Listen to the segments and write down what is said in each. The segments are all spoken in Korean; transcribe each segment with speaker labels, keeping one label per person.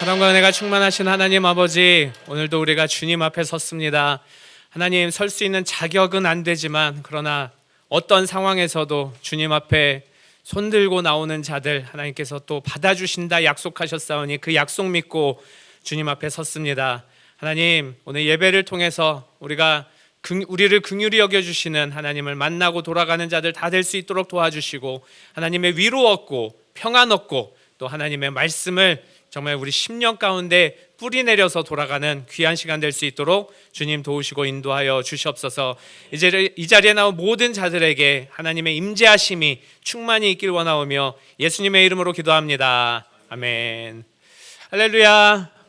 Speaker 1: 사랑과 은혜가 충만하신 하나님 아버지, 오늘도 우리가 주님 앞에 섰습니다. 하나님, 설 수 있는 자격은 안 되지만 그러나 어떤 상황에서도 주님 앞에 손들고 나오는 자들 하나님께서 또 받아주신다 약속하셨사오니 그 약속 믿고 주님 앞에 섰습니다. 하나님, 오늘 예배를 통해서 우리를 긍휼히 여겨주시는 하나님을 만나고 돌아가는 자들 다 될 수 있도록 도와주시고, 하나님의 위로 얻고 평안 얻고 또 하나님의 말씀을 정말 우리 10년 가운데 뿌리 내려서 돌아가는 귀한 시간 될 수 있도록 주님 도우시고 인도하여 주시옵소서. 이제 이 자리에 나온 모든 자들에게 하나님의 임재하심이 충만히 있길 원하오며 예수님의 이름으로 기도합니다. 아멘. 할렐루야.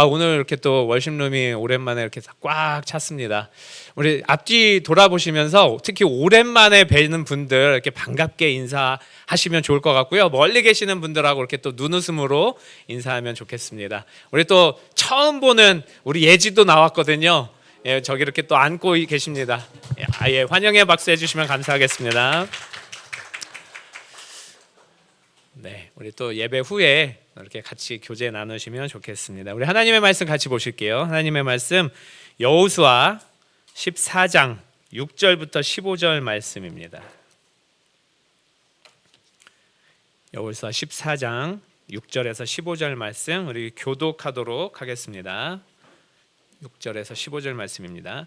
Speaker 1: 오늘 이렇게 또 월십룸이 오랜만에 이렇게 꽉 찼습니다. 우리 앞뒤 돌아보시면서 특히 오랜만에 뵈는 분들 이렇게 반갑게 인사하시면 좋을 것 같고요. 멀리 계시는 분들하고 이렇게 또 눈웃음으로 인사하면 좋겠습니다. 우리 또 처음 보는 우리 예지도 나왔거든요. 예, 저기 이렇게 또 앉고 계십니다. 예, 환영의 박수 해주시면 감사하겠습니다. 네, 우리 또 예배 후에 이렇게 같이 교제 나누시면 좋겠습니다. 우리 하나님의 말씀 같이 보실게요. 하나님의 말씀 여호수아 14장 6절부터 15절 말씀입니다. 여호수아 14장 6절에서 15절 말씀 우리 교독하도록 하겠습니다. 6절에서 15절 말씀입니다.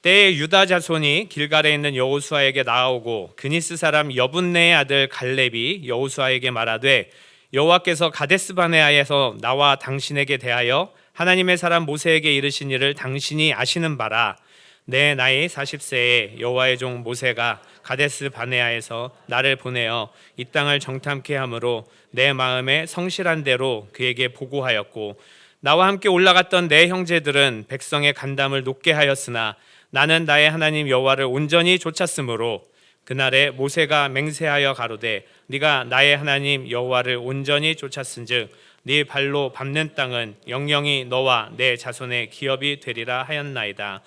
Speaker 1: 때에 유다 자손이 길갈에 있는 여호수아에게 나아오고 그니스 사람 여분네의 아들 갈렙이 여호수아에게 말하되 여호와께서 가데스 바네아에서 나와 당신에게 대하여 하나님의 사람 모세에게 이르신 일을 당신이 아시는 바라. 내 나이 40세에 여호와의 종 모세가 가데스 바네아에서 나를 보내어 이 땅을 정탐케 함으로 내 마음에 성실한 대로 그에게 보고하였고, 나와 함께 올라갔던 내 형제들은 백성의 간담을 높게 하였으나 나는 나의 하나님 여호와를 온전히 좇았으므로 그날에 모세가 맹세하여 가로되 네가 나의 하나님 여호와를 온전히 좇았은즉 네 발로 밟는 땅은 영영이 너와 내 자손의 기업이 되리라 하였나이다.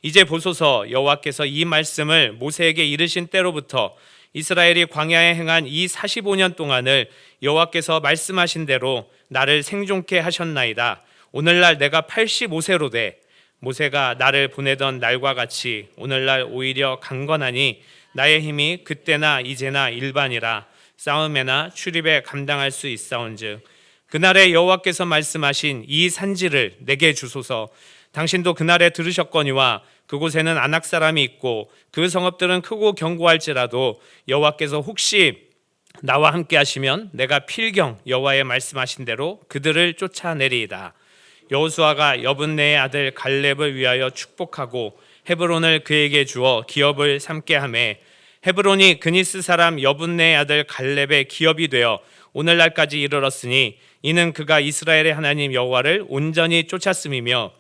Speaker 1: 이제 보소서, 여호와께서 이 말씀을 모세에게 이르신 때로부터 이스라엘이 광야에 행한 이 45년 동안을 여호와께서 말씀하신 대로 나를 생존케 하셨나이다. 오늘날 내가 85세로 돼 모세가 나를 보내던 날과 같이 오늘날 오히려 강건하니 나의 힘이 그때나 이제나 일반이라 싸움에나 출입에 감당할 수 있사온즉 그날에 여호와께서 말씀하신 이 산지를 내게 주소서. 당신도 그날에 들으셨거니와 그곳에는 아낙 사람이 있고 그 성읍들은 크고 견고할지라도 여호와께서 혹시 나와 함께 하시면 내가 필경 여호와의 말씀하신 대로 그들을 쫓아내리이다. 여호수아가 여분네의 아들 갈렙을 위하여 축복하고 헤브론을 그에게 주어 기업을 삼게 하매 헤브론이 그니스 사람 여분네의 아들 갈렙의 기업이 되어 오늘날까지 이르렀으니 이는 그가 이스라엘의 하나님 여호와를 온전히 쫓았음이며,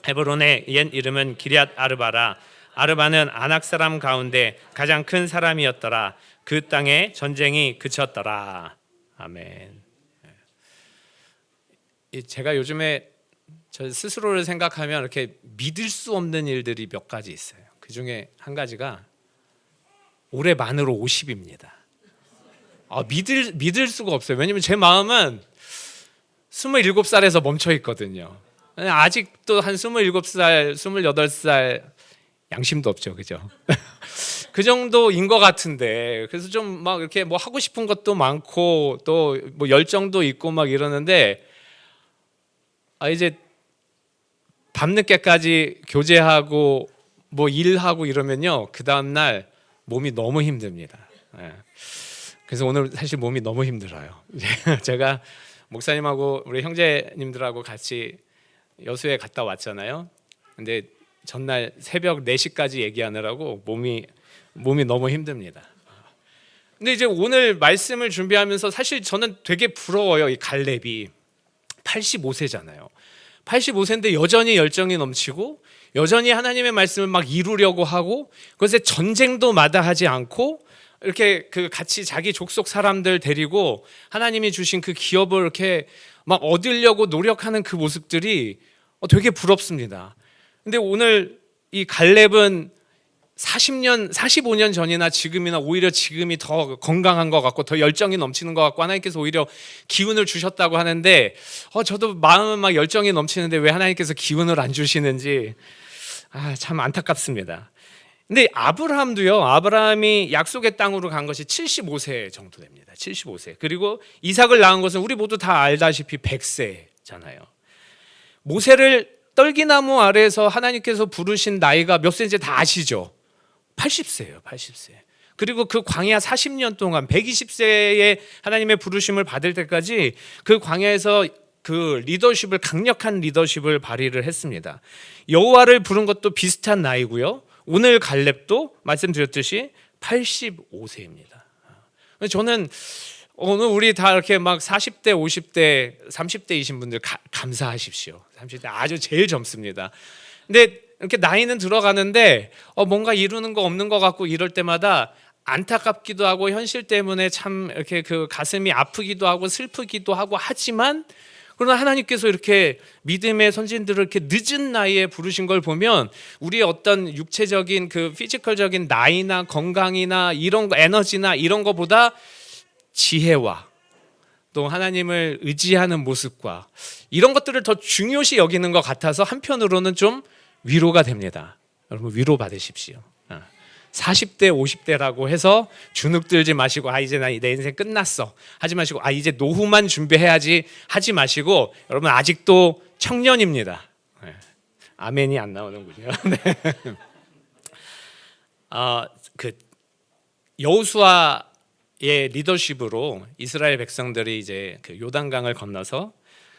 Speaker 1: 헤브론의 옛 이름은 기럇 아르바라. 아르바는 아낙 사람 가운데 가장 큰 사람이었더라. 그 땅에 전쟁이 그쳤더라. 아멘. 제가 요즘에 저 스스로를 생각하면 이렇게 믿을 수 없는 일들이 몇 가지 있어요. 그 중에 한 가지가 올해 만으로 50입니다. 믿을 수가 없어요. 왜냐면 제 마음은 27살에서 멈춰 있거든요. 아직도 한 27살, 28살 양심도 없죠, 그죠? 그 정도인 것 같은데, 그래서 좀 막 이렇게 뭐 하고 싶은 것도 많고 또 뭐 열정도 있고 막 이러는데, 이제 밤늦게까지 교제하고 뭐 일하고 이러면요, 그 다음 날 몸이 너무 힘듭니다. 그래서 오늘 사실 몸이 너무 힘들어요. 제가 목사님하고 우리 형제님들하고 같이 여수에 갔다 왔잖아요. 근데 전날 새벽 4시까지 얘기하느라고 몸이 너무 힘듭니다. 근데 이제 오늘 말씀을 준비하면서 사실 저는 되게 부러워요. 이 갈렙이 85세잖아요. 85세인데 여전히 열정이 넘치고 여전히 하나님의 말씀을 막 이루려고 하고, 그것에 전쟁도 마다하지 않고 이렇게 그 같이 자기 족속 사람들 데리고 하나님이 주신 그 기업을 이렇게 막 얻으려고 노력하는 그 모습들이 되게 부럽습니다. 근데 오늘 이 갈렙은 40년, 45년 전이나 지금이나 오히려 지금이 더 건강한 것 같고 더 열정이 넘치는 것 같고 하나님께서 오히려 기운을 주셨다고 하는데 저도 마음은 막 열정이 넘치는데 왜 하나님께서 기운을 안 주시는지 참 안타깝습니다. 근데 아브라함이 약속의 땅으로 간 것이 75세 정도 됩니다. 75세. 그리고 이삭을 낳은 것은 우리 모두 다 알다시피 100세잖아요. 모세를 떨기나무 아래에서 하나님께서 부르신 나이가 몇 세인지 다 아시죠? 80세예요. 80세. 그리고 그 광야 40년 동안 120세에 하나님의 부르심을 받을 때까지 그 광야에서 그 리더십을, 강력한 리더십을 발휘를 했습니다. 여호와를 부른 것도 비슷한 나이고요. 오늘 갈렙도 말씀드렸듯이 85세입니다. 저는 오늘 우리 다 이렇게 막 40대, 50대, 30대이신 분들 감사하십시오. 30대 아주 제일 젊습니다. 근데 이렇게 나이는 들어가는데 뭔가 이루는 거 없는 것 같고 이럴 때마다 안타깝기도 하고 현실 때문에 참 이렇게 그 가슴이 아프기도 하고 슬프기도 하고 하지만 그러나 하나님께서 이렇게 믿음의 선진들을 이렇게 늦은 나이에 부르신 걸 보면 우리의 어떤 육체적인 그 피지컬적인 나이나 건강이나 이런 거, 에너지나 이런 거보다 지혜와 또 하나님을 의지하는 모습과 이런 것들을 더 중요시 여기는 것 같아서 한편으로는 좀 위로가 됩니다. 여러분 위로 받으십시오. 40대 50대라고 해서 주눅 들지 마시고 이제 내 인생 끝났어 하지 마시고 이제 노후만 준비해야지 하지 마시고 여러분 아직도 청년입니다. 아멘이 안 나오는군요. 네. 그 여호수아의 리더십으로 이스라엘 백성들이 이제 그 요단강을 건너서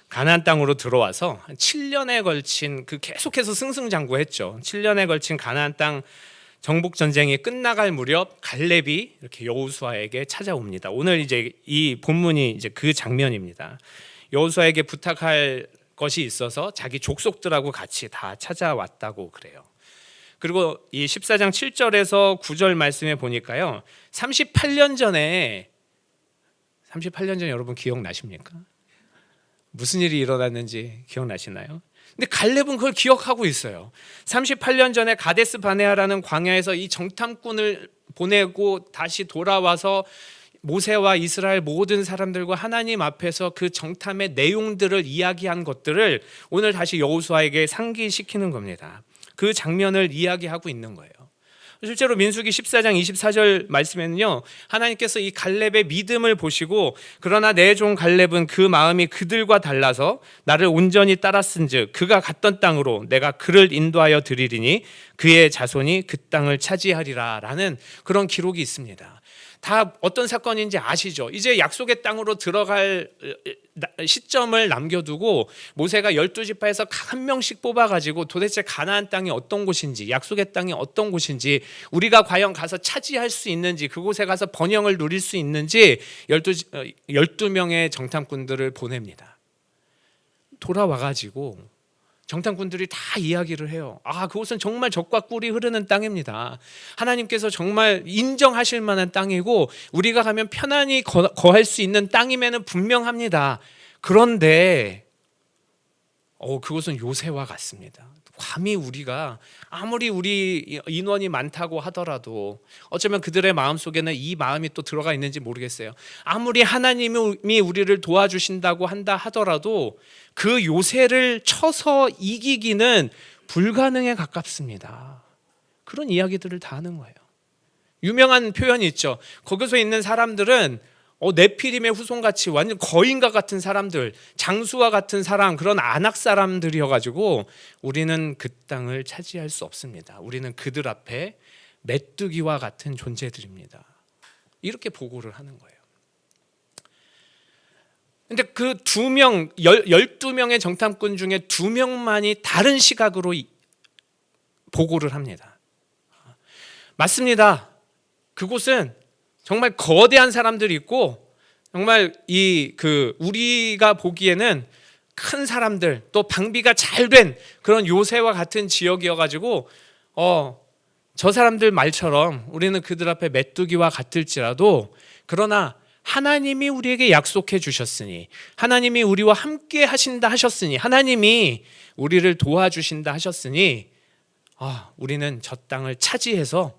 Speaker 1: 가나안 땅으로 들어와서 7년에 걸친 계속해서 승승장구했죠. 7년에 걸친 가나안 땅 정복 전쟁이 끝나갈 무렵 갈렙이 이렇게 여호수아에게 찾아옵니다. 오늘 이제 이 본문이 이제 그 장면입니다. 여호수아에게 부탁할 것이 있어서 자기 족속들하고 같이 다 찾아왔다고 그래요. 그리고 이 14장 7절에서 9절 말씀에 보니까요. 38년 전에 여러분 기억나십니까? 무슨 일이 일어났는지 기억나시나요? 근데 갈렙은 그걸 기억하고 있어요. 38년 전에 가데스 바네아라는 광야에서 이 정탐꾼을 보내고 다시 돌아와서 모세와 이스라엘 모든 사람들과 하나님 앞에서 그 정탐의 내용들을 이야기한 것들을 오늘 다시 여호수아에게 상기시키는 겁니다. 그 장면을 이야기하고 있는 거예요. 실제로 민수기 14장 24절 말씀에는요, 하나님께서 이 갈렙의 믿음을 보시고 그러나 내 종 갈렙은 그 마음이 그들과 달라서 나를 온전히 따랐은즉 그가 갔던 땅으로 내가 그를 인도하여 드리리니 그의 자손이 그 땅을 차지하리라 라는 그런 기록이 있습니다. 다 어떤 사건인지 아시죠? 이제 약속의 땅으로 들어갈 시점을 남겨두고 모세가 12지파에서 각 한 명씩 뽑아가지고 도대체 가나안 땅이 어떤 곳인지, 약속의 땅이 어떤 곳인지, 우리가 과연 가서 차지할 수 있는지, 그곳에 가서 번영을 누릴 수 있는지 12명의 정탐꾼들을 보냅니다. 돌아와가지고 정탐꾼들이 다 이야기를 해요. 그곳은 정말 젖과 꿀이 흐르는 땅입니다. 하나님께서 정말 인정하실 만한 땅이고 우리가 가면 편안히 거할 수 있는 땅임에는 분명합니다. 그런데 그곳은 요새와 같습니다. 감히 우리가 아무리 우리 인원이 많다고 하더라도 어쩌면 그들의 마음속에는 이 마음이 또 들어가 있는지 모르겠어요. 아무리 하나님이 우리를 도와주신다고 한다 하더라도 그 요새를 쳐서 이기기는 불가능에 가깝습니다. 그런 이야기들을 다 하는 거예요. 유명한 표현이 있죠. 거기서 있는 사람들은 네피림의 후손같이 완전 거인과 같은 사람들, 장수와 같은 사람, 그런 안악 사람들이어가지고 우리는 그 땅을 차지할 수 없습니다. 우리는 그들 앞에 메뚜기와 같은 존재들입니다. 이렇게 보고를 하는 거예요. 근데 그 12명의 정탐꾼 중에 2명만이 다른 시각으로 보고를 합니다. 맞습니다. 그곳은 정말 거대한 사람들이 있고 정말 우리가 보기에는 큰 사람들, 또 방비가 잘 된 그런 요새와 같은 지역이어가지고 저 사람들 말처럼 우리는 그들 앞에 메뚜기와 같을지라도 그러나 하나님이 우리에게 약속해 주셨으니, 하나님이 우리와 함께 하신다 하셨으니, 하나님이 우리를 도와주신다 하셨으니 우리는 저 땅을 차지해서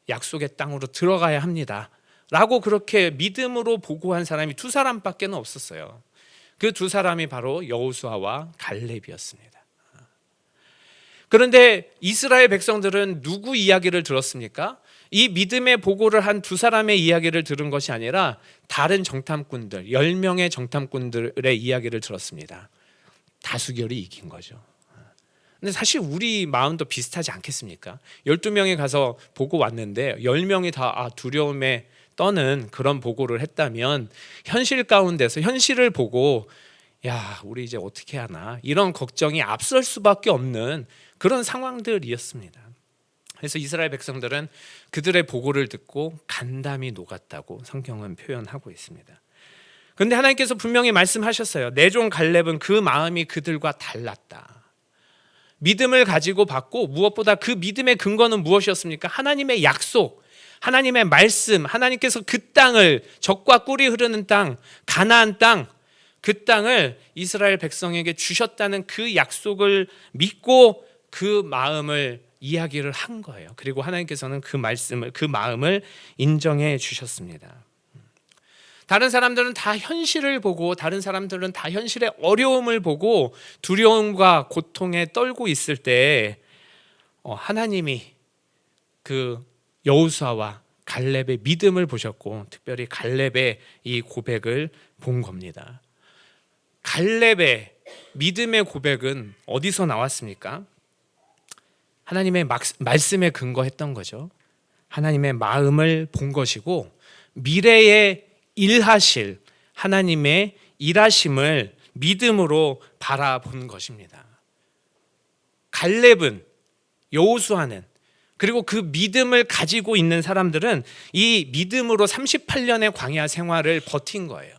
Speaker 1: 약속의 땅으로 들어가야 합니다 라고 그렇게 믿음으로 보고한 사람이 두 사람밖에 없었어요. 그 두 사람이 바로 여호수아와 갈렙이었습니다. 그런데 이스라엘 백성들은 누구 이야기를 들었습니까? 이 믿음의 보고를 한 두 사람의 이야기를 들은 것이 아니라 다른 정탐꾼들, 10명의 정탐꾼들의 이야기를 들었습니다. 다수결이 이긴 거죠. 근데 사실 우리 마음도 비슷하지 않겠습니까? 12명이 가서 보고 왔는데 10명이 다 두려움에 떠는 그런 보고를 했다면 현실 가운데서 현실을 보고 우리 이제 어떻게 하나 이런 걱정이 앞설 수밖에 없는 그런 상황들이었습니다. 그래서 이스라엘 백성들은 그들의 보고를 듣고 간담이 녹았다고 성경은 표현하고 있습니다. 그런데 하나님께서 분명히 말씀하셨어요. 내 종 갈렙은 그 마음이 그들과 달랐다. 믿음을 가지고 받고 무엇보다 그 믿음의 근거는 무엇이었습니까? 하나님의 약속, 하나님의 말씀, 하나님께서 그 땅을 젖과 꿀이 흐르는 땅, 가나안 땅, 그 땅을 이스라엘 백성에게 주셨다는 그 약속을 믿고 그 마음을 이야기를 한 거예요. 그리고 하나님께서는 그 말씀을, 그 마음을 인정해 주셨습니다. 다른 사람들은 다 현실을 보고, 다른 사람들은 다 현실의 어려움을 보고 두려움과 고통에 떨고 있을 때 하나님이 그 여호수아와 갈렙의 믿음을 보셨고 특별히 갈렙의 이 고백을 본 겁니다. 갈렙의 믿음의 고백은 어디서 나왔습니까? 하나님의 말씀에 근거했던 거죠. 하나님의 마음을 본 것이고 미래에 일하실 하나님의 일하심을 믿음으로 바라본 것입니다. 갈렙은, 여호수아는, 그리고 그 믿음을 가지고 있는 사람들은 이 믿음으로 38년의 광야 생활을 버틴 거예요.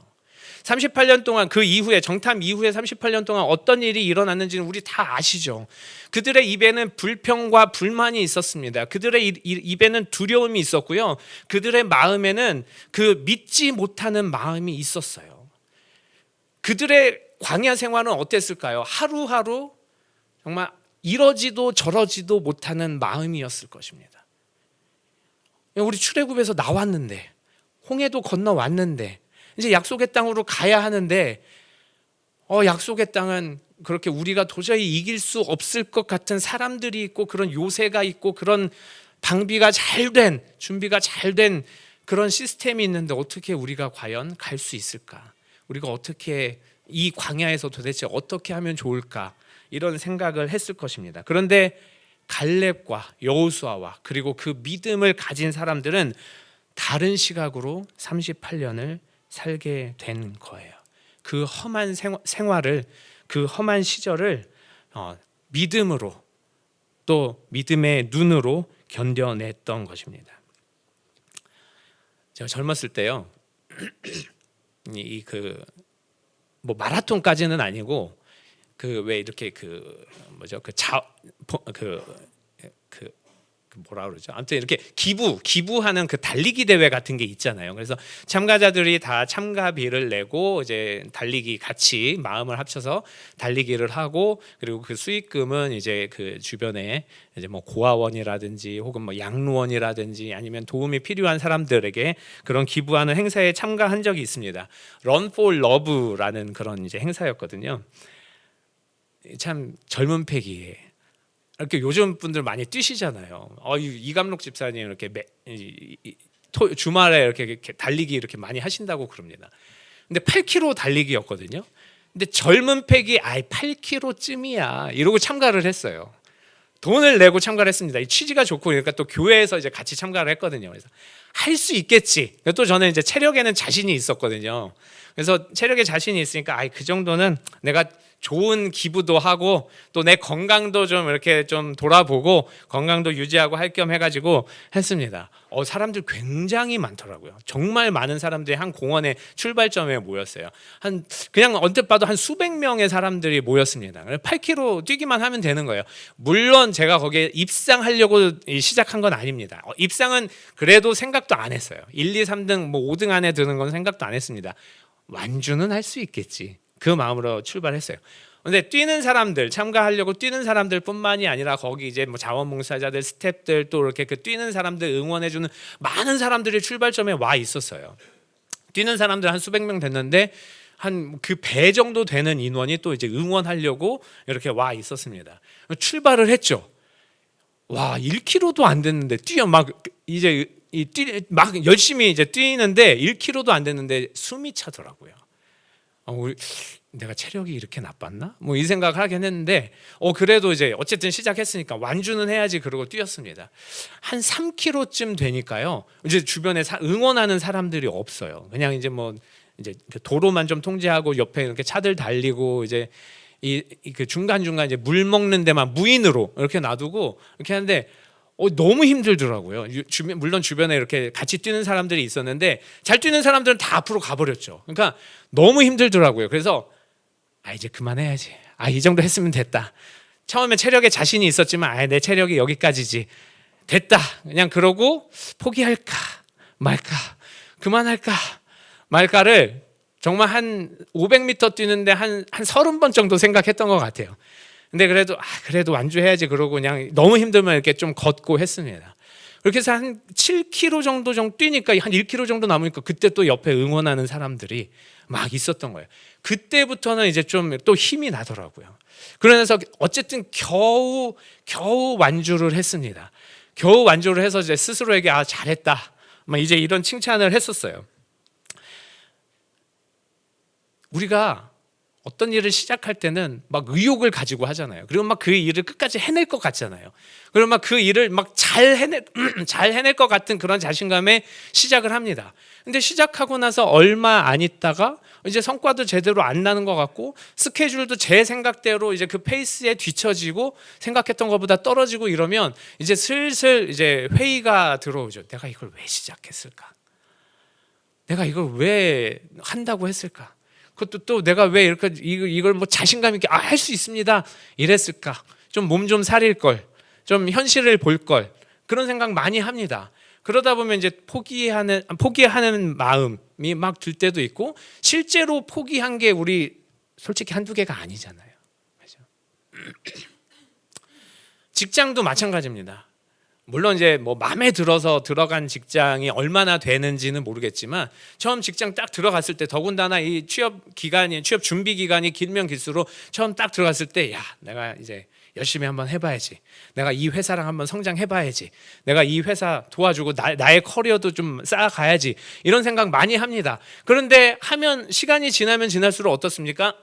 Speaker 1: 38년 동안, 그 이후에, 정탐 이후에 38년 동안 어떤 일이 일어났는지는 우리 다 아시죠. 그들의 입에는 불평과 불만이 있었습니다. 그들의 입에는 두려움이 있었고요. 그들의 마음에는 그 믿지 못하는 마음이 있었어요. 그들의 광야 생활은 어땠을까요? 하루하루 정말 이러지도 저러지도 못하는 마음이었을 것입니다. 우리 출애굽에서 나왔는데, 홍해도 건너왔는데 이제 약속의 땅으로 가야 하는데 약속의 땅은 그렇게 우리가 도저히 이길 수 없을 것 같은 사람들이 있고 그런 요새가 있고 그런 방비가 잘된, 준비가 잘된 그런 시스템이 있는데 어떻게 우리가 과연 갈 수 있을까? 우리가 어떻게 이 광야에서 도대체 어떻게 하면 좋을까? 이런 생각을 했을 것입니다. 그런데 갈렙과 여호수아와 그리고 그 믿음을 가진 사람들은 다른 시각으로 38년을 살게 된 거예요. 그 험한 생활을, 그 험한 시절을 믿음으로, 또 믿음의 눈으로 견뎌냈던 것입니다. 제가 젊었을 때요, 뭐 마라톤까지는 아니고 그 왜 이렇게 뭐라 그러죠? 아무튼 이렇게 기부하는 그 달리기 대회 같은 게 있잖아요. 그래서 참가자들이 다 참가비를 내고 이제 달리기 같이 마음을 합쳐서 달리기를 하고, 그리고 그 수익금은 이제 그 주변에 이제 뭐 고아원이라든지 혹은 뭐 양로원이라든지 아니면 도움이 필요한 사람들에게 그런 기부하는 행사에 참가한 적이 있습니다. Run for Love라는 그런 이제 행사였거든요. 참 젊은 패기에 이렇게 요즘 분들 많이 뛰시잖아요. 이감록 집사님 이렇게 주말에 이렇게 달리기 이렇게 많이 하신다고 그럽니다. 근데 8km 달리기였거든요. 근데 젊은 팩이 8km쯤이야 이러고 참가를 했어요. 돈을 내고 참가를 했습니다. 이 취지가 좋고 그러니까 또 교회에서 이제 같이 참가를 했거든요. 그래서 할 수 있겠지. 또 저는 이제 체력에는 자신이 있었거든요. 그래서 체력에 자신이 있으니까 그 정도는 내가 좋은 기부도 하고 또 내 건강도 좀 이렇게 좀 돌아보고 건강도 유지하고 할 겸 해가지고 했습니다. 사람들 굉장히 많더라고요. 정말 많은 사람들이 한 공원의 출발점에 모였어요. 그냥 언뜻 봐도 한 수백 명의 사람들이 모였습니다. 8km 뛰기만 하면 되는 거예요. 물론 제가 거기에 입상하려고 시작한 건 아닙니다. 입상은 그래도 생각도 안 했어요. 1, 2, 3등, 뭐 5등 안에 드는 건 생각도 안 했습니다. 완주는 할 수 있겠지. 그 마음으로 출발했어요. 근데 뛰는 사람들, 참가하려고 뛰는 사람들뿐만이 아니라 거기 이제 뭐 자원봉사자들, 스태프들 또 이렇게 그 뛰는 사람들 응원해주는 많은 사람들이 출발점에 와 있었어요. 뛰는 사람들 한 수백 명 됐는데 한 그 배 정도 되는 인원이 또 이제 응원하려고 이렇게 와 있었습니다. 출발을 했죠. 와, 1km도 안 됐는데 막 이제 막 열심히 이제 뛰는데 1km도 안 됐는데 숨이 차더라고요. 내가 체력이 이렇게 나빴나? 뭐 이 생각을 하긴 했는데 그래도 이제 어쨌든 시작했으니까 완주는 해야지 그러고 뛰었습니다. 한 3km쯤 되니까요. 이제 주변에 응원하는 사람들이 없어요. 그냥 이제 뭐 이제 도로만 좀 통제하고 옆에 이렇게 차들 달리고 이제 그 중간중간 이제 물 먹는 데만 무인으로 이렇게 놔두고 이렇게 하는데 너무 힘들더라고요. 물론 주변에 이렇게 같이 뛰는 사람들이 있었는데 잘 뛰는 사람들은 다 앞으로 가버렸죠. 그러니까 너무 힘들더라고요. 그래서 이제 그만해야지. 이 정도 했으면 됐다. 처음에 체력에 자신이 있었지만 내 체력이 여기까지지. 됐다. 그냥 그러고 포기할까 말까 그만할까 말까를 정말 한 500m 뛰는데 한 30번 정도 생각했던 것 같아요. 근데 그래도 완주해야지 그러고 그냥 너무 힘들면 이렇게 좀 걷고 했습니다. 그렇게 해서 한 7km 정도 뛰니까 한 1km 정도 남으니까 그때 또 옆에 응원하는 사람들이 막 있었던 거예요. 그때부터는 이제 좀 또 힘이 나더라고요. 그러면서 어쨌든 겨우 완주를 했습니다. 겨우 완주를 해서 이제 스스로에게 잘했다. 막 이제 이런 칭찬을 했었어요. 우리가 어떤 일을 시작할 때는 막 의욕을 가지고 하잖아요. 그리고 막 그 일을 끝까지 해낼 것 같잖아요. 그리고 막 그 일을 막 잘 해낼 것 같은 그런 자신감에 시작을 합니다. 근데 시작하고 나서 얼마 안 있다가 이제 성과도 제대로 안 나는 것 같고 스케줄도 제 생각대로 이제 그 페이스에 뒤처지고 생각했던 것보다 떨어지고 이러면 이제 슬슬 이제 회의가 들어오죠. 내가 이걸 왜 시작했을까? 내가 이걸 왜 한다고 했을까? 그것도 또 내가 왜 이렇게 이걸 뭐 자신감 있게 할 수 있습니다 이랬을까? 좀 몸 좀 사릴 걸, 좀 현실을 볼 걸 그런 생각 많이 합니다. 그러다 보면 이제 포기하는 마음이 막 들 때도 있고 실제로 포기한 게 우리 솔직히 한두 개가 아니잖아요. 그렇죠? 직장도 마찬가지입니다. 물론 이제 뭐 마음에 들어서 들어간 직장이 얼마나 되는지는 모르겠지만 처음 직장 딱 들어갔을 때 더군다나 이 취업 준비 기간이 길면 길수록 처음 딱 들어갔을 때 내가 이제 열심히 한번 해봐야지. 내가 이 회사랑 한번 성장해봐야지. 내가 이 회사 도와주고 나의 커리어도 좀 쌓아가야지. 이런 생각 많이 합니다. 그런데 시간이 지나면 지날수록 어떻습니까?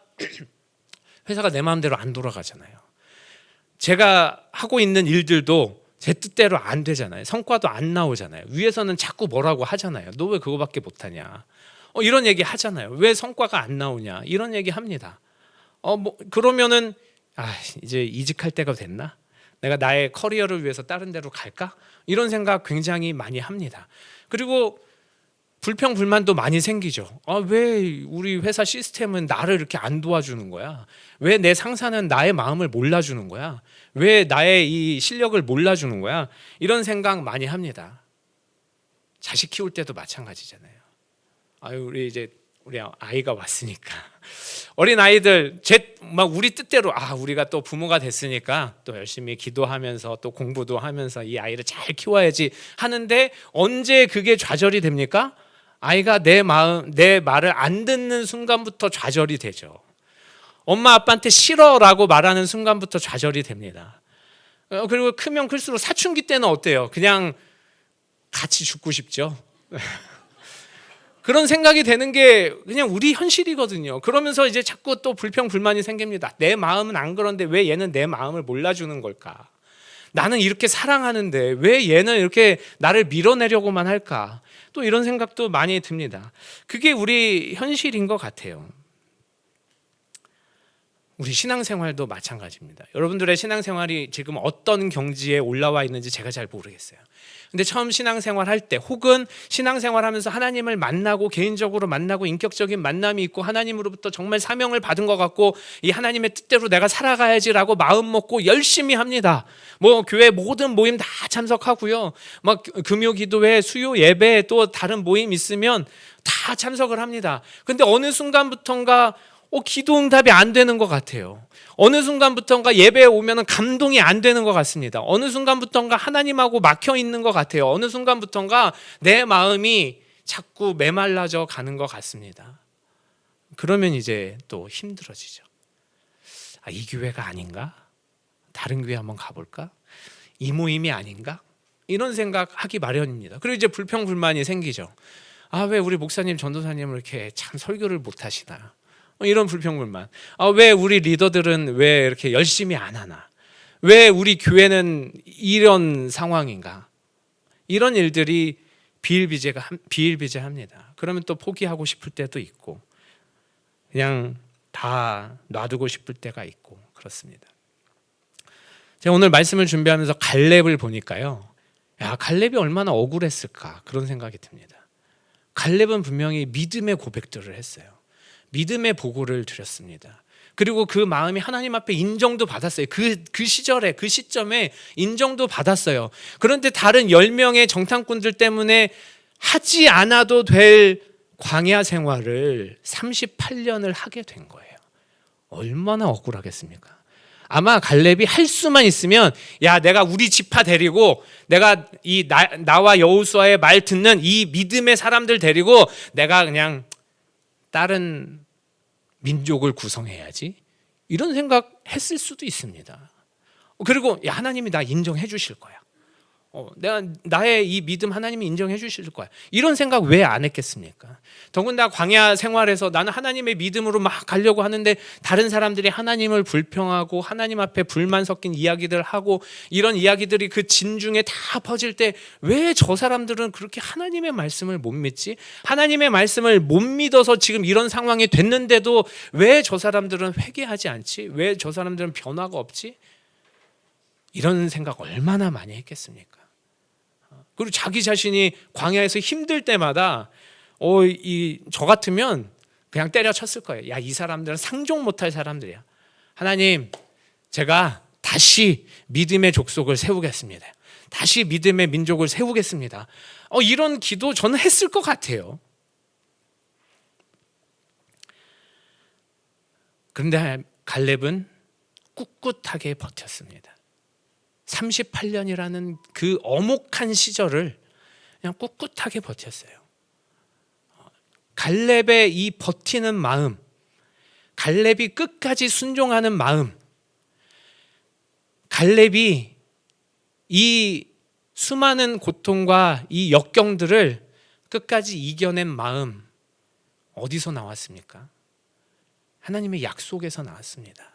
Speaker 1: 회사가 내 마음대로 안 돌아가잖아요. 제가 하고 있는 일들도 제 뜻대로 안 되잖아요. 성과도 안 나오잖아요. 위에서는 자꾸 뭐라고 하잖아요. 너 왜 그거밖에 못하냐? 이런 얘기 하잖아요. 왜 성과가 안 나오냐? 이런 얘기 합니다. 그러면은 이제 이직할 때가 됐나? 내가 나의 커리어를 위해서 다른 데로 갈까? 이런 생각 굉장히 많이 합니다. 그리고 불평불만도 많이 생기죠. 왜 우리 회사 시스템은 나를 이렇게 안 도와주는 거야? 왜 내 상사는 나의 마음을 몰라주는 거야? 왜 나의 이 실력을 몰라주는 거야? 이런 생각 많이 합니다. 자식 키울 때도 마찬가지잖아요. 우리 아이가 왔으니까 어린 아이들 막 우리 뜻대로 우리가 또 부모가 됐으니까 또 열심히 기도하면서 또 공부도 하면서 이 아이를 잘 키워야지 하는데 언제 그게 좌절이 됩니까? 아이가 내 말을 안 듣는 순간부터 좌절이 되죠. 엄마 아빠한테 싫어라고 말하는 순간부터 좌절이 됩니다. 그리고 크면 클수록 사춘기 때는 어때요? 그냥 같이 죽고 싶죠. 그런 생각이 되는 게 그냥 우리 현실이거든요. 그러면서 이제 자꾸 또 불평불만이 생깁니다. 내 마음은 안 그런데 왜 얘는 내 마음을 몰라주는 걸까? 나는 이렇게 사랑하는데 왜 얘는 이렇게 나를 밀어내려고만 할까? 또 이런 생각도 많이 듭니다. 그게 우리 현실인 것 같아요. 우리 신앙생활도 마찬가지입니다. 여러분들의 신앙생활이 지금 어떤 경지에 올라와 있는지 제가 잘 모르겠어요. 근데 처음 신앙생활 할 때 혹은 신앙생활 하면서 하나님을 만나고 개인적으로 만나고 인격적인 만남이 있고 하나님으로부터 정말 사명을 받은 것 같고 이 하나님의 뜻대로 내가 살아가야지라고 마음 먹고 열심히 합니다. 교회 모든 모임 다 참석하고요. 막 금요 기도회, 수요 예배 또 다른 모임 있으면 다 참석을 합니다. 근데 어느 순간부턴가 기도 응답이 안 되는 것 같아요. 어느 순간부터인가 예배에 오면 감동이 안 되는 것 같습니다. 어느 순간부터인가 하나님하고 막혀 있는 것 같아요. 어느 순간부터인가 내 마음이 자꾸 메말라져 가는 것 같습니다. 그러면 이제 또 힘들어지죠. 이 교회가 아닌가? 다른 교회 한번 가볼까? 이 모임이 아닌가? 이런 생각하기 마련입니다. 그리고 이제 불평불만이 생기죠. 왜 우리 목사님, 전도사님을 이렇게 참 설교를 못 하시나? 이런 불평불만. 왜 우리 리더들은 왜 이렇게 열심히 안 하나? 왜 우리 교회는 이런 상황인가? 이런 일들이 비일비재합니다. 그러면 또 포기하고 싶을 때도 있고 그냥 다 놔두고 싶을 때가 있고 그렇습니다. 제가 오늘 말씀을 준비하면서 갈렙을 보니까요. 갈렙이 얼마나 억울했을까 그런 생각이 듭니다. 갈렙은 분명히 믿음의 고백들을 했어요. 믿음의 보고를 드렸습니다. 그리고 그 마음이 하나님 앞에 인정도 받았어요. 그 시절에 그 시점에 인정도 받았어요. 그런데 다른 10명의 정탐꾼들 때문에 하지 않아도 될 광야 생활을 38년을 하게 된 거예요. 얼마나 억울하겠습니까? 아마 갈렙이 할 수만 있으면 내가 우리 지파 데리고 내가 나와 여호수아의 말 듣는 이 믿음의 사람들 데리고 내가 그냥 다른 민족을 구성해야지 이런 생각 했을 수도 있습니다. 그리고 하나님이 나 인정해 주실 거야. 나의 이 믿음 하나님이 인정해 주실 거야. 이런 생각 왜 안 했겠습니까? 더군다나 광야 생활에서 나는 하나님의 믿음으로 막 가려고 하는데 다른 사람들이 하나님을 불평하고 하나님 앞에 불만 섞인 이야기들 하고 이런 이야기들이 그 진중에 다 퍼질 때 왜 저 사람들은 그렇게 하나님의 말씀을 못 믿지? 하나님의 말씀을 못 믿어서 지금 이런 상황이 됐는데도 왜 저 사람들은 회개하지 않지? 왜 저 사람들은 변화가 없지? 이런 생각 얼마나 많이 했겠습니까? 그리고 자기 자신이 광야에서 힘들 때마다 저 같으면 그냥 때려쳤을 거예요. 이 사람들은 상종 못할 사람들이야. 하나님, 제가 다시 믿음의 족속을 세우겠습니다. 다시 믿음의 민족을 세우겠습니다. 이런 기도 저는 했을 것 같아요. 그런데 갈렙은 꿋꿋하게 버텼습니다. 38년이라는 그 엄혹한 시절을 그냥 꿋꿋하게 버텼어요. 갈렙의 이 버티는 마음, 갈렙이 끝까지 순종하는 마음, 갈렙이 이 수많은 고통과 이 역경들을 끝까지 이겨낸 마음 어디서 나왔습니까? 하나님의 약속에서 나왔습니다.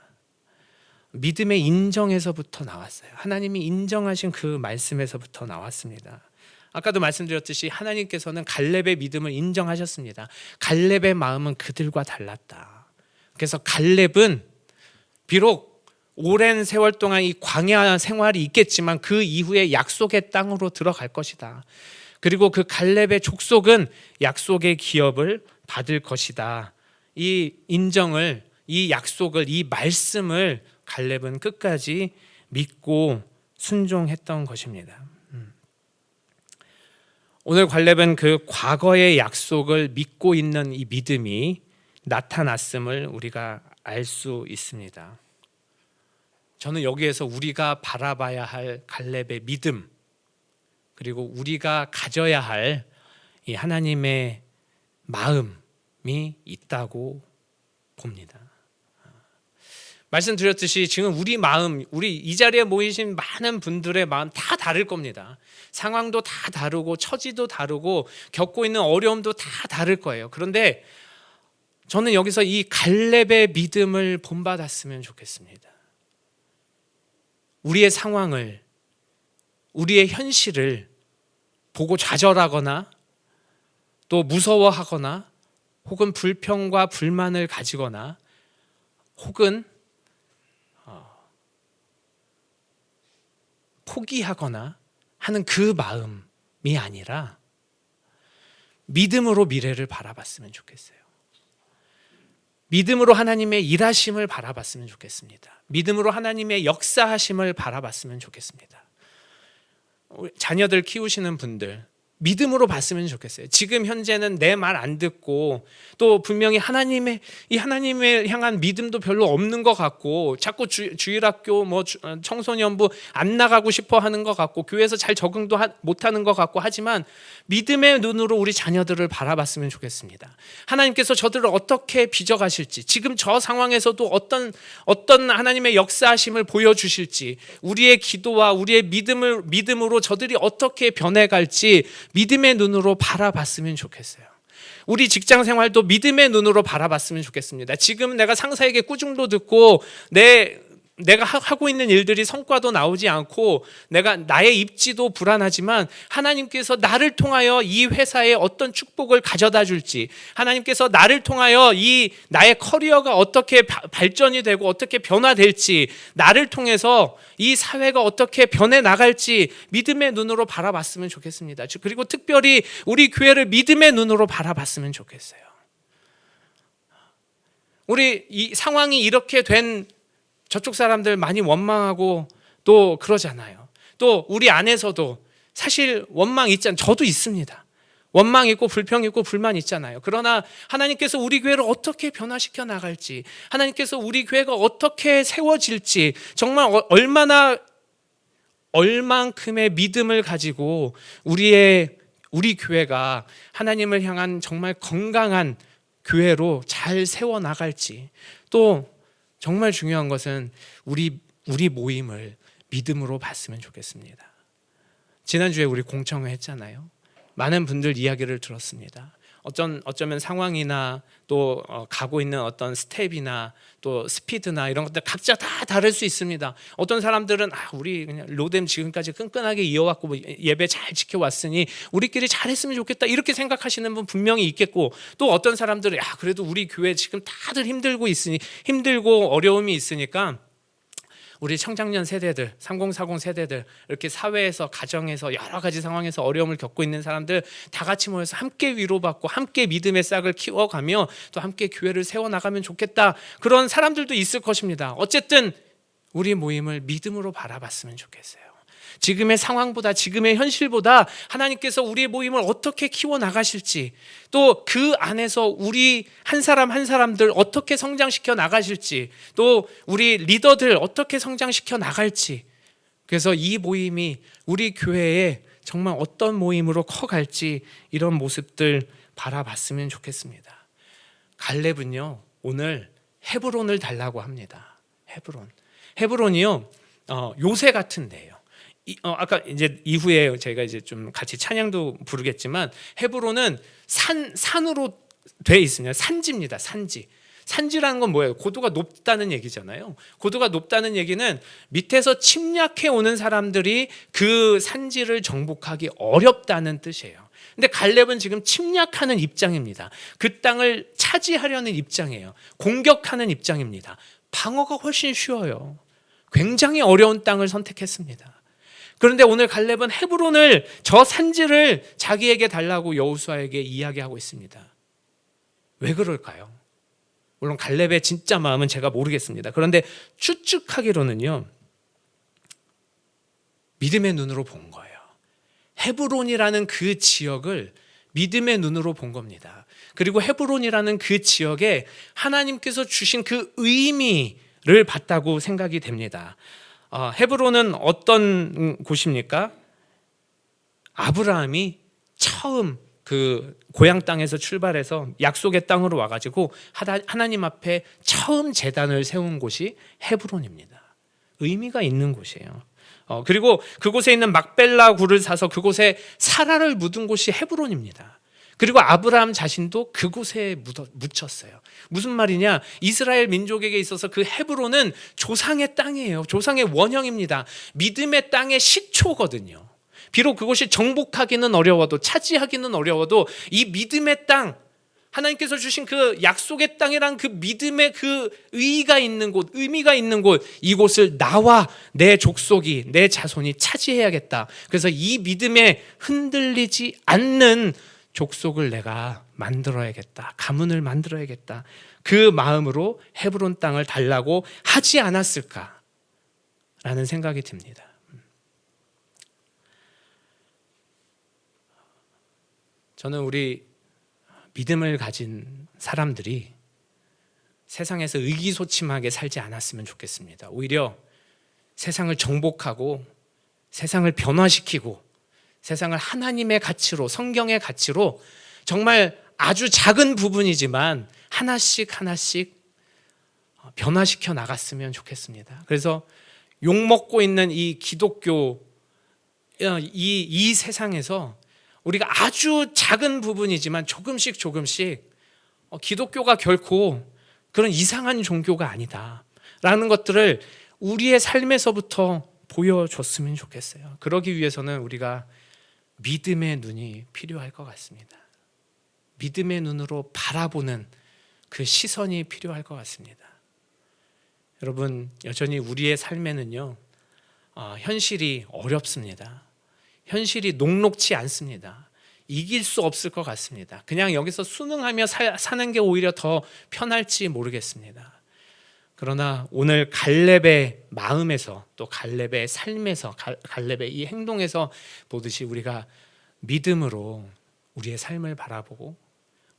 Speaker 1: 믿음의 인정에서부터 나왔어요. 하나님이 인정하신 그 말씀에서부터 나왔습니다. 아까도 말씀드렸듯이 하나님께서는 갈렙의 믿음을 인정하셨습니다. 갈렙의 마음은 그들과 달랐다. 그래서 갈렙은 비록 오랜 세월 동안 이 광야 생활이 있겠지만 그 이후에 약속의 땅으로 들어갈 것이다. 그리고 그 갈렙의 족속은 약속의 기업을 받을 것이다. 이 인정을, 이 약속을, 이 말씀을 갈렙은 끝까지 믿고 순종했던 것입니다. 오늘 갈렙은 그 과거의 약속을 믿고 있는 이 믿음이 나타났음을 우리가 알 수 있습니다. 저는 여기에서 우리가 바라봐야 할 갈렙의 믿음, 그리고 우리가 가져야 할 이 하나님의 마음이 있다고 봅니다. 말씀드렸듯이 지금 우리 마음, 우리 이 자리에 모이신 많은 분들의 마음 다 다를 겁니다. 상황도 다 다르고 처지도 다르고 겪고 있는 어려움도 다 다를 거예요. 그런데 저는 여기서 이 갈렙의 믿음을 본받았으면 좋겠습니다. 우리의 상황을, 우리의 현실을 보고 좌절하거나 또 무서워하거나 혹은 불평과 불만을 가지거나 혹은 포기하거나 하는 그 마음이 아니라 믿음으로 미래를 바라봤으면 좋겠어요. 믿음으로 하나님의 일하심을 바라봤으면 좋겠습니다. 믿음으로 하나님의 역사하심을 바라봤으면 좋겠습니다. 자녀들 키우시는 분들, 믿음으로 봤으면 좋겠어요. 지금 현재는 내 말 안 듣고 또 분명히 하나님의 향한 믿음도 별로 없는 것 같고 자꾸 주일학교 청소년부 안 나가고 싶어 하는 것 같고 교회에서 잘 적응도 못하는 것 같고 하지만 믿음의 눈으로 우리 자녀들을 바라봤으면 좋겠습니다. 하나님께서 저들을 어떻게 빚어가실지, 지금 저 상황에서도 어떤 하나님의 역사하심을 보여주실지, 우리의 기도와 우리의 믿음으로 저들이 어떻게 변해갈지 믿음의 눈으로 바라봤으면 좋겠어요. 우리 직장 생활도 믿음의 눈으로 바라봤으면 좋겠습니다. 지금 내가 상사에게 꾸중도 듣고 내가 하고 있는 일들이 성과도 나오지 않고 나의 입지도 불안하지만 하나님께서 나를 통하여 이 회사에 어떤 축복을 가져다 줄지, 하나님께서 나를 통하여 이 나의 커리어가 어떻게 발전이 되고 어떻게 변화될지, 나를 통해서 이 사회가 어떻게 변해 나갈지 믿음의 눈으로 바라봤으면 좋겠습니다. 그리고 특별히 우리 교회를 믿음의 눈으로 바라봤으면 좋겠어요. 우리 이 상황이 이렇게 된 저쪽 사람들 많이 원망하고 또 그러잖아요. 또 우리 안에서도 사실 원망 있잖아요. 저도 있습니다. 원망 있고 불평 있고 불만 있잖아요. 그러나 하나님께서 우리 교회를 어떻게 변화시켜 나갈지, 하나님께서 우리 교회가 어떻게 세워질지, 정말 얼만큼의 믿음을 가지고 우리 교회가 하나님을 향한 정말 건강한 교회로 잘 세워 나갈지, 또 정말 중요한 것은 우리 모임을 믿음으로 봤으면 좋겠습니다. 지난주에 우리 공청회 했잖아요. 많은 분들 이야기를 들었습니다. 어쩌면 상황이나 또 가고 있는 어떤 스텝이나 또 스피드나 이런 것들 각자 다 다를 수 있습니다. 어떤 사람들은 우리 그냥 로뎀 지금까지 끈끈하게 이어왔고 예배 잘 지켜왔으니 우리끼리 잘했으면 좋겠다 이렇게 생각하시는 분 분명히 있겠고, 또 어떤 사람들은 그래도 우리 교회 지금 다들 힘들고 어려움이 있으니까 우리 청장년 세대들, 3040 세대들, 이렇게 사회에서 가정에서 여러 가지 상황에서 어려움을 겪고 있는 사람들 다 같이 모여서 함께 위로받고 함께 믿음의 싹을 키워가며 또 함께 교회를 세워나가면 좋겠다, 그런 사람들도 있을 것입니다. 어쨌든 우리 모임을 믿음으로 바라봤으면 좋겠어요. 지금의 상황보다, 지금의 현실보다 하나님께서 우리의 모임을 어떻게 키워나가실지, 또 그 안에서 우리 한 사람 한 사람들 어떻게 성장시켜 나가실지, 또 우리 리더들 어떻게 성장시켜 나갈지, 그래서 이 모임이 우리 교회에 정말 어떤 모임으로 커갈지 이런 모습들 바라봤으면 좋겠습니다. 갈렙은요, 오늘 헤브론을 달라고 합니다. 헤브론이요, 요새 같은 데예요. 아까 이제 이후에 제가 이제 좀 같이 찬양도 부르겠지만, 헤브론은 산으로 돼 있습니다. 산지입니다. 산지라는 건 뭐예요? 고도가 높다는 얘기잖아요. 고도가 높다는 얘기는 밑에서 침략해 오는 사람들이 그 산지를 정복하기 어렵다는 뜻이에요. 근데 갈렙은 지금 침략하는 입장입니다. 그 땅을 차지하려는 입장이에요. 공격하는 입장입니다. 방어가 훨씬 쉬워요. 굉장히 어려운 땅을 선택했습니다. 그런데 오늘 갈렙은 헤브론을, 저 산지를 자기에게 달라고 여호수아에게 이야기하고 있습니다. 왜 그럴까요? 물론 갈렙의 진짜 마음은 제가 모르겠습니다. 그런데 추측하기로는요, 믿음의 눈으로 본 거예요. 헤브론이라는 그 지역을 믿음의 눈으로 본 겁니다. 그리고 헤브론이라는 그 지역에 하나님께서 주신 그 의미를 봤다고 생각이 됩니다. 헤브론은 어떤 곳입니까? 아브라함이 처음 그 고향 땅에서 출발해서 약속의 땅으로 와가지고 하나님 앞에 처음 제단을 세운 곳이 헤브론입니다. 의미가 있는 곳이에요. 그리고 그곳에 있는 막벨라 굴을 사서 그곳에 사라를 묻은 곳이 헤브론입니다. 그리고 아브라함 자신도 그곳에 묻혔어요. 무슨 말이냐? 이스라엘 민족에게 있어서 그 헤브론은 조상의 땅이에요. 조상의 원형입니다. 믿음의 땅의 식초거든요. 비록 그곳이 정복하기는 어려워도, 차지하기는 어려워도 이 믿음의 땅, 하나님께서 주신 그 약속의 땅이란 그 믿음의 그 의의가 있는 곳, 의미가 있는 곳, 이곳을 나와 내 족속이, 내 자손이 차지해야겠다. 그래서 이 믿음에 흔들리지 않는 족속을 내가 만들어야겠다, 가문을 만들어야겠다, 그 마음으로 헤브론 땅을 달라고 하지 않았을까라는 생각이 듭니다. 저는 우리 믿음을 가진 사람들이 세상에서 의기소침하게 살지 않았으면 좋겠습니다. 오히려 세상을 정복하고 세상을 변화시키고 세상을 하나님의 가치로, 성경의 가치로 정말 아주 작은 부분이지만 하나씩 변화시켜 나갔으면 좋겠습니다. 그래서 욕먹고 있는 이 기독교, 이 세상에서 우리가 아주 작은 부분이지만 조금씩 기독교가 결코 그런 이상한 종교가 아니다라는 것들을 우리의 삶에서부터 보여줬으면 좋겠어요. 그러기 위해서는 우리가 믿음의 눈이 필요할 것 같습니다. 믿음의 눈으로 바라보는 그 시선이 필요할 것 같습니다. 여러분, 여전히 우리의 삶에는요, 현실이 어렵습니다. 현실이 녹록치 않습니다. 이길 수 없을 것 같습니다. 그냥 여기서 순응하며 사는 게 오히려 더 편할지 모르겠습니다. 그러나 오늘 갈렙의 마음에서, 또 갈렙의 삶에서, 갈렙의 이 행동에서 보듯이 우리가 믿음으로 우리의 삶을 바라보고,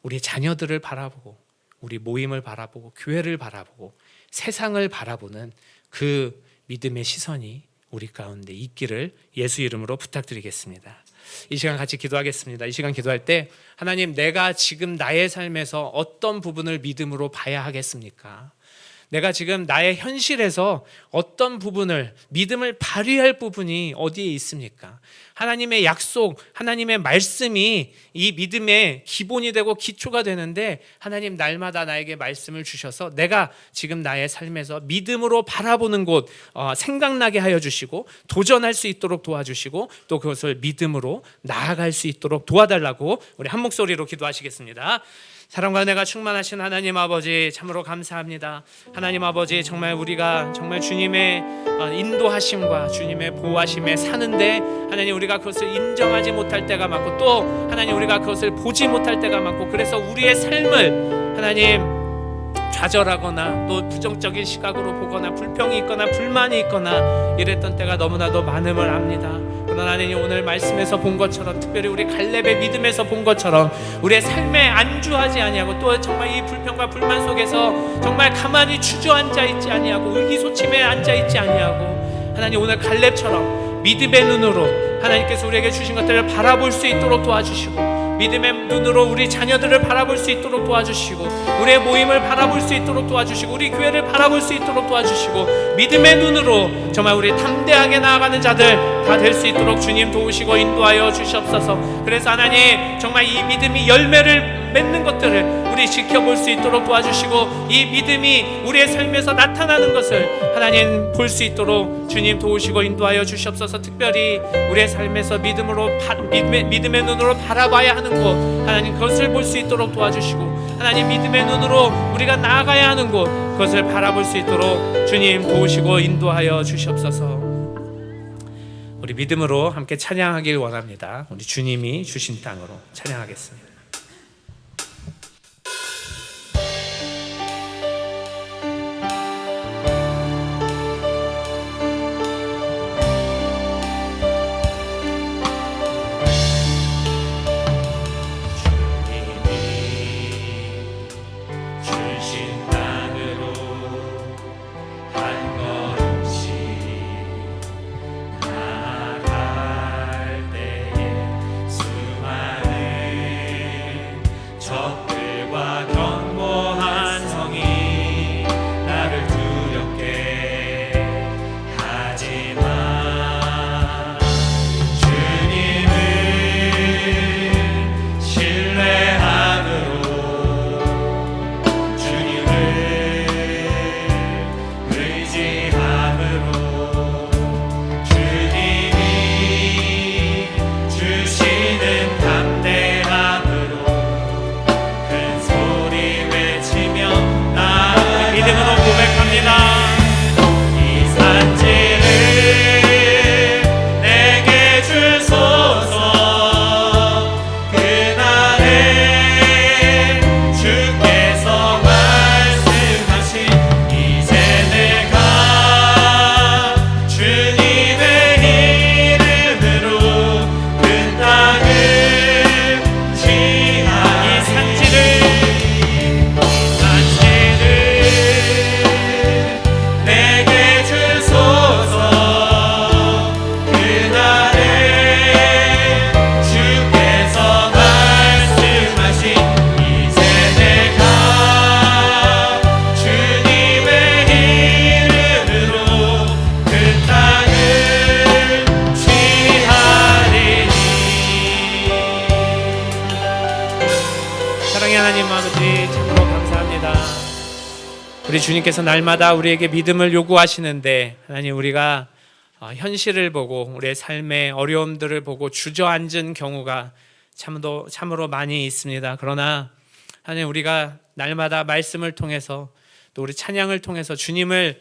Speaker 1: 우리 자녀들을 바라보고, 우리 모임을 바라보고, 교회를 바라보고, 세상을 바라보는 그 믿음의 시선이 우리 가운데 있기를 예수 이름으로 부탁드리겠습니다. 이 시간 같이 기도하겠습니다. 이 시간 기도할 때 하나님, 내가 지금 나의 삶에서 어떤 부분을 믿음으로 봐야 하겠습니까? 내가 지금 나의 현실에서 어떤 부분을, 믿음을 발휘할 부분이 어디에 있습니까? 하나님의 약속, 하나님의 말씀이 이 믿음의 기본이 되고 기초가 되는데, 하나님 날마다 나에게 말씀을 주셔서 내가 지금 나의 삶에서 믿음으로 바라보는 곳 생각나게 하여 주시고, 도전할 수 있도록 도와주시고, 또 그것을 믿음으로 나아갈 수 있도록 도와달라고 우리 한 목소리로 기도하시겠습니다. 사랑과 은혜가 충만하신 하나님 아버지, 참으로 감사합니다. 하나님 아버지, 정말 우리가 정말 주님의 인도하심과 주님의 보호하심에 사는데, 하나님 우리가 그것을 인정하지 못할 때가 많고, 또 하나님 우리가 그것을 보지 못할 때가 많고, 그래서 우리의 삶을 하나님 좌절하거나 또 부정적인 시각으로 보거나 불평이 있거나 불만이 있거나 이랬던 때가 너무나도 많음을 압니다. 그러나 하나님, 오늘 말씀에서 본 것처럼, 특별히 우리 갈렙의 믿음에서 본 것처럼 우리의 삶에 안주하지 아니하고, 또 정말 이 불평과 불만 속에서 정말 가만히 주저앉아 있지 아니하고, 의기소침에 앉아 있지 아니하고, 하나님 오늘 갈렙처럼 믿음의 눈으로 하나님께서 우리에게 주신 것들을 바라볼 수 있도록 도와주시고, 믿음의 눈으로 우리 자녀들을 바라볼 수 있도록 도와주시고, 우리의 모임을 바라볼 수 있도록 도와주시고, 우리 교회를 바라볼 수 있도록 도와주시고, 믿음의 눈으로 정말 우리 담대하게 나아가는 자들 다 될 수 있도록 주님 도우시고 인도하여 주시옵소서. 그래서 하나님, 정말 이 믿음이 열매를 맺는 것들을 우리 지켜볼 수 있도록 도와주시고, 이 믿음이 우리의 삶에서 나타나는 것을 하나님 볼 수 있도록 주님 도우시고 인도하여 주시옵소서. 특별히 우리의 삶에서 믿음의 눈으로 바라봐야 하는 곳, 하나님 그것을 볼 수 있도록 도와주시고, 하나님 믿음의 눈으로 우리가 나아가야 하는 곳, 그것을 바라볼 수 있도록 주님 도우시고 인도하여 주시옵소서. 우리 믿음으로 함께 찬양하길 원합니다. 우리 주님이 주신 땅으로 찬양하겠습니다.
Speaker 2: 수많은
Speaker 1: 우리 주님께서 날마다 우리에게 믿음을 요구하시는데 하나님 우리가 현실을 보고 우리의 삶의 어려움들을 보고 주저앉은 경우가 참으로 많이 있습니다. 그러나 하나님 우리가 날마다 말씀을 통해서 또 우리 찬양을 통해서 주님을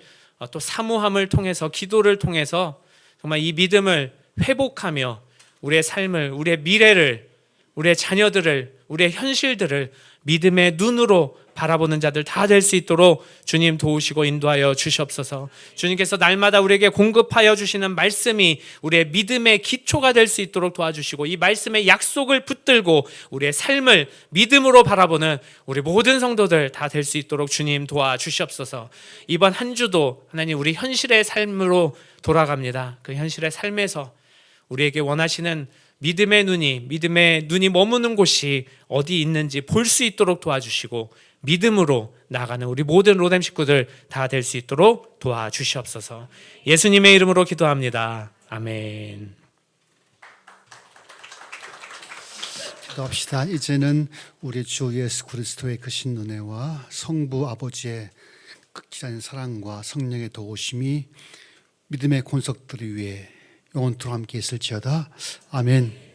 Speaker 1: 또 사모함을 통해서 기도를 통해서 정말 이 믿음을 회복하며 우리의 삶을, 우리의 미래를, 우리의 자녀들을, 우리의 현실들을 믿음의 눈으로 바라보는 자들 다 될 수 있도록 주님 도우시고 인도하여 주시옵소서. 주님께서 날마다 우리에게 공급하여 주시는 말씀이 우리의 믿음의 기초가 될 수 있도록 도와주시고 이 말씀의 약속을 붙들고 우리의 삶을 믿음으로 바라보는 우리 모든 성도들 다 될 수 있도록 주님 도와주시옵소서. 이번 한 주도 하나님 우리 현실의 삶으로 돌아갑니다. 그 현실의 삶에서 우리에게 원하시는 믿음의 눈이 머무는 곳이 어디 있는지 볼 수 있도록 도와주시고 믿음으로 나아가는 우리 모든 로뎀 식구들 다 될 수 있도록 도와주시옵소서. 예수님의 이름으로 기도합니다. 아멘.
Speaker 2: 기도합시다. 이제는 우리 주 예수 그리스도의 크신 은혜와 성부 아버지의 극치 않은 사랑과 성령의 도우심이 믿음의 권속들을 위해 영원토록 함께 있을지어다. 아멘.